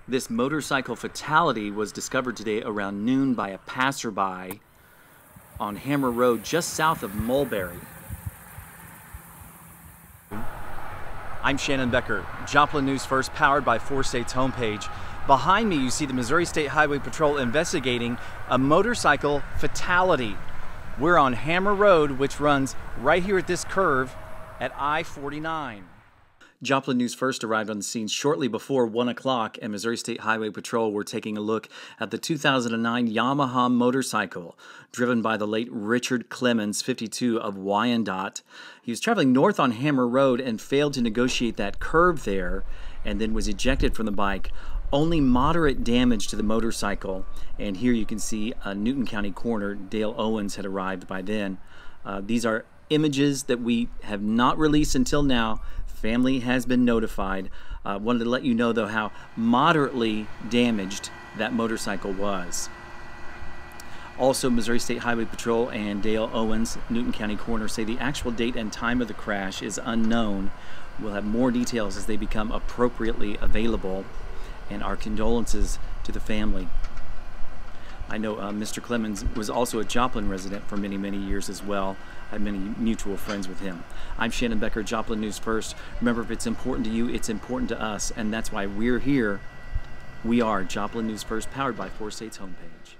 This motorcycle fatality was discovered today around noon by a passerby on Hammer Road just south of Mulberry. I'm Shannon Becker, Joplin News First, powered by 4State's homepage. Behind me you see the Missouri State Highway Patrol investigating a motorcycle fatality. We're on Hammer Road, which runs right here at this curve at I-49. Joplin News First arrived on the scene shortly before 1 o'clock, and Missouri State Highway Patrol were taking a look at the 2009 Yamaha motorcycle driven by the late Richard Clemens, 52, of Wyandotte. He was traveling north on Hammer Road and failed to negotiate that curve there and then was ejected from the bike. Only moderate damage to the motorcycle, and here you can see a Newton County coroner, Dale Owens, had arrived by then. These are images that we have not released until now. Family has been notified. Wanted to let you know, though, how moderately damaged that motorcycle was. Also, Missouri State Highway Patrol and Dale Owens, Newton County coroner, say the actual date and time of the crash is unknown. We'll have more details as they become appropriately available, and our condolences to the family. I know Mr. Clemens was also a Joplin resident for many, many years as well. I had many mutual friends with him. I'm Shannon Becker, Joplin News First. Remember, if it's important to you, it's important to us, and that's why we're here. We are Joplin News First, powered by 4State's homepage.